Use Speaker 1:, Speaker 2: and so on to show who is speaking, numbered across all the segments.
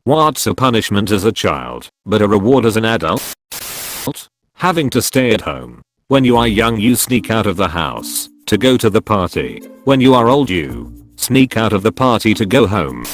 Speaker 1: What's a punishment as a child, but a reward as an adult? Having to stay at home. When you are young you sneak out of the house to go to the party. When you are old you sneak out of the party to go home.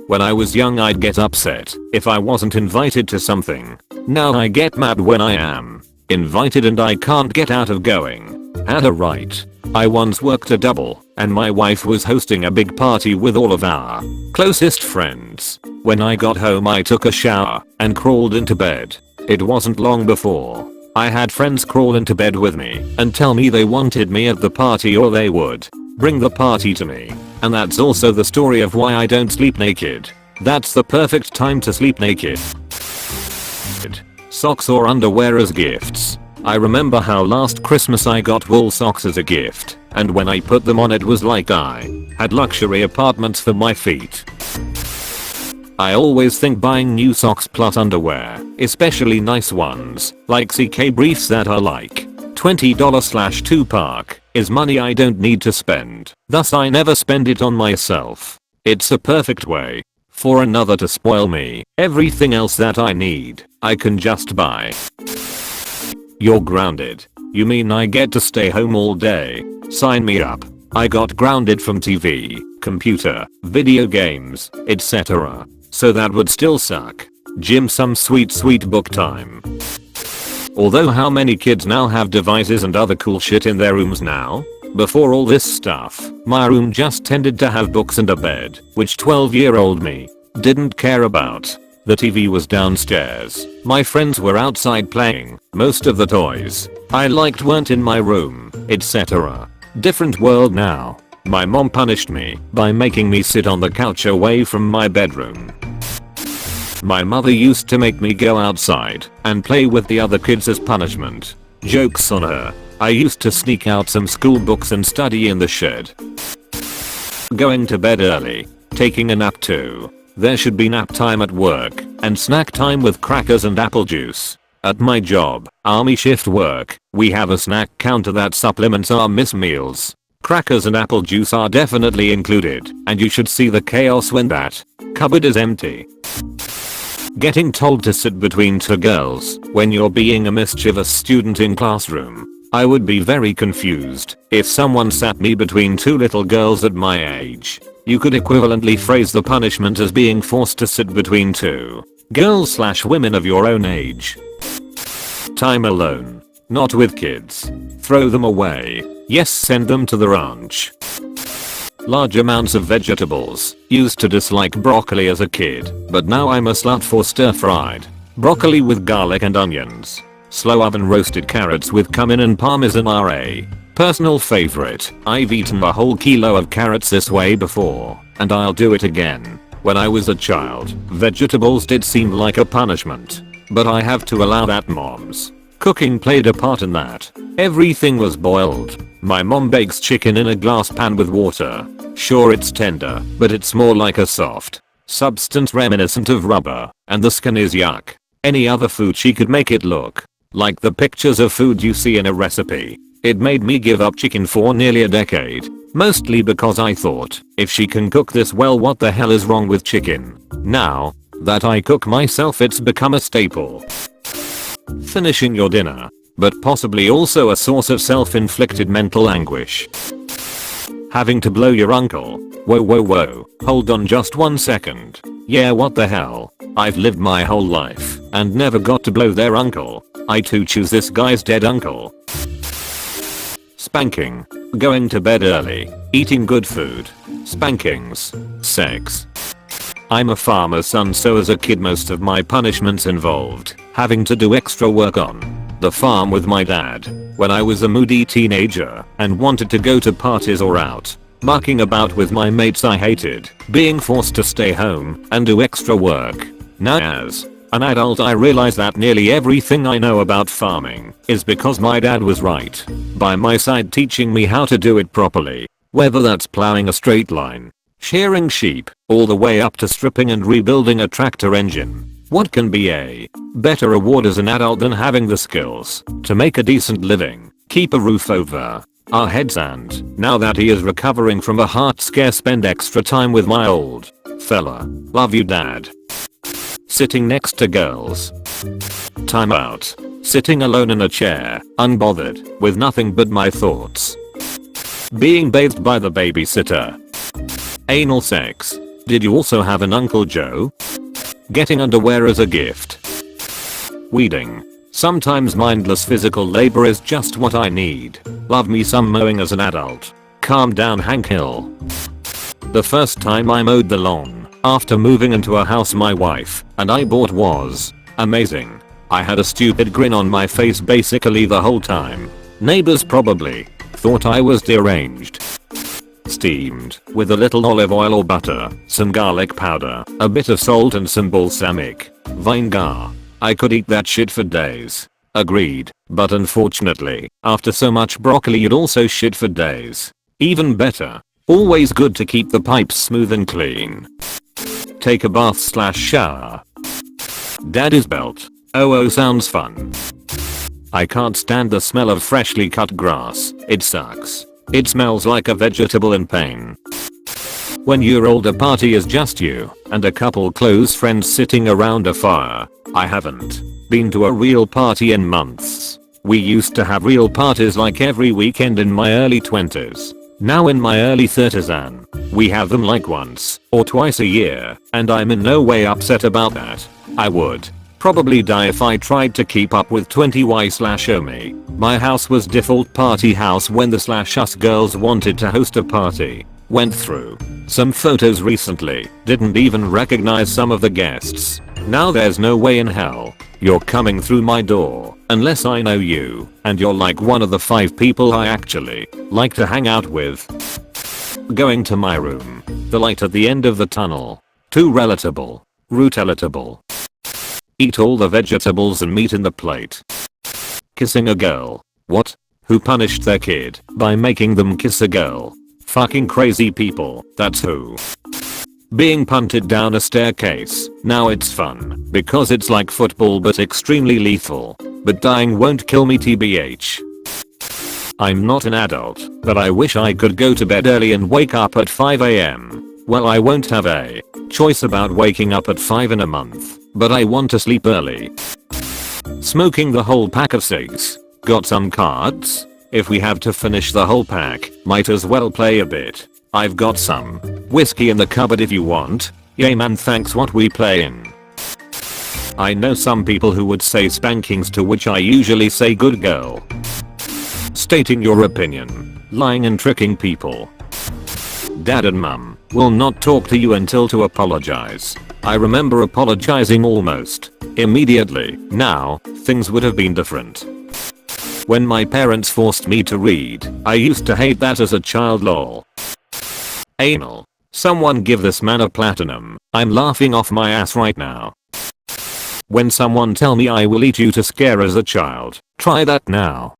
Speaker 1: When I was young I'd get upset if I wasn't invited to something. Now I get mad when I am invited and I can't get out of going. Had a right. I once worked a double and my wife was hosting a big party with all of our closest friends. When I got home I took a shower and crawled into bed. It wasn't long before I had friends crawl into bed with me and tell me they wanted me at the party or they would bring the party to me. And that's also the story of why I don't sleep naked. That's the perfect time to sleep naked. Socks or underwear as gifts. I remember how last Christmas I got wool socks as a gift, and when I put them on it was like I had luxury apartments for my feet. I always think buying new socks plus underwear, especially nice ones, like CK briefs that are like $20/2 is money I don't need to spend. Thus I never spend it on myself. It's a perfect way for another to spoil me. Everything else that I need, I can just buy. You're grounded. You mean I get to stay home all day? Sign me up. I got grounded from TV, computer, video games, etc. So that would still suck. Gym some sweet book time. Although how many kids now have devices and other cool shit in their rooms now? Before all this stuff, my room just tended to have books and a bed, which 12-year-old me didn't care about. The TV was downstairs. My friends were outside playing. Most of the toys I liked weren't in my room, etc. Different world now. My mom punished me by making me sit on the couch away from my bedroom. My mother used to make me go outside and play with the other kids as punishment. Jokes on her. I used to sneak out some school books and study in the shed. Going to bed early. Taking a nap too. There should be nap time at work and snack time with crackers and apple juice. At my job, army shift work, we have a snack counter that supplements our miss meals. Crackers and apple juice are definitely included, and you should see the chaos when that cupboard is empty. Getting told to sit between two girls when you're being a mischievous student in classroom. I would be very confused if someone sat me between two little girls at my age. You could equivalently phrase the punishment as being forced to sit between two girls/women of your own age. Time alone. Not with kids. Throw them away. Yes, send them to the ranch. Large amounts of vegetables. Used to dislike broccoli as a kid, but now I'm a slut for stir fried broccoli with garlic and onions. Slow oven roasted carrots with cumin and parmesan are a personal favorite. I've eaten a whole kilo of carrots this way before, and I'll do it again. When I was a child, vegetables did seem like a punishment, but I have to allow that mom's cooking played a part in that. Everything was boiled. My mom bakes chicken in a glass pan with water. Sure, it's tender, but it's more like a soft substance reminiscent of rubber, and the skin is yuck. Any other food she could make it look like the pictures of food you see in a recipe. It made me give up chicken for nearly a decade. Mostly because I thought, if she can cook this well, what the hell is wrong with chicken? Now that I cook myself, it's become a staple. Finishing your dinner, but possibly also a source of self-inflicted mental anguish. Having to blow your uncle. Whoa, hold on just 1 second. Yeah, what the hell? I've lived my whole life and never got to blow their uncle. I too choose this guy's dead uncle. Spanking. Going to bed early. Eating good food. Spankings. Sex. I'm a farmer's son, so as a kid most of my punishments involved having to do extra work on the farm with my dad. When I was a moody teenager and wanted to go to parties or out mucking about with my mates, I hated being forced to stay home and do extra work. Now as an adult I realize that nearly everything I know about farming is because my dad was right by my side, teaching me how to do it properly. Whether that's plowing a straight line, shearing sheep, all the way up to stripping and rebuilding a tractor engine. What can be a better reward as an adult than having the skills to make a decent living, keep a roof over our heads, and now that he is recovering from a heart scare, spend extra time with my old fella. Love you, Dad. Sitting next to girls. Time out. Sitting alone in a chair, unbothered, with nothing but my thoughts. Being bathed by the babysitter. Anal sex. Did you also have an Uncle Joe? Getting underwear as a gift. Weeding. Sometimes mindless physical labor is just what I need. Love me some mowing as an adult. Calm down Hank Hill. The first time I mowed the lawn, after moving into a house my wife and I bought was amazing. I had a stupid grin on my face basically the whole time. Neighbors probably thought I was deranged. Steamed with a little olive oil or butter, some garlic powder, a bit of salt and some balsamic vinegar. I could eat that shit for days. Agreed, but unfortunately, after so much broccoli you'd also shit for days. Even better. Always good to keep the pipes smooth and clean. Take a bath/shower. Daddy's belt. Oh sounds fun. I can't stand the smell of freshly cut grass. It sucks. It smells like a vegetable in pain. When your older party is just you and a couple close friends sitting around a fire. I haven't been to a real party in months. We used to have real parties like every weekend in my early 20s. Now in my early 30s and we have them like once or twice a year and I'm in no way upset about that. I would probably die if I tried to keep up with 20y/oh me. My house was default party house when the /us girls wanted to host a party. Went through some photos recently, didn't even recognize some of the guests. Now there's no way in hell you're coming through my door unless I know you and you're like one of the 5 people I actually like to hang out with. Going to my room. The light at the end of the tunnel. Too relatable. Root-relatable. Eat all the vegetables and meat in the plate. Kissing a girl. What? Who punished their kid by making them kiss a girl? Fucking crazy people, that's who. Being punted down a staircase. Now it's fun because it's like football but extremely lethal. But dying won't kill me tbh. I'm not an adult, but I wish I could go to bed early and wake up at 5 am. Well, I won't have a choice about waking up at 5 in a month, but I want to sleep early. Smoking the whole pack of cigs. Got some cards? If we have to finish the whole pack, might as well play a bit. I've got some whiskey in the cupboard if you want. Yay man, thanks. What we playing? I know some people who would say spankings, to which I usually say good girl. Stating your opinion. Lying and tricking people. Dad and mum will not talk to you until to apologize. I remember apologizing almost immediately. Now, things would have been different. When my parents forced me to read, I used to hate that as a child. Lol. Anal. Someone give this man a platinum. I'm laughing off my ass right now. When someone tell me I will eat you to scare as a child. Try that now.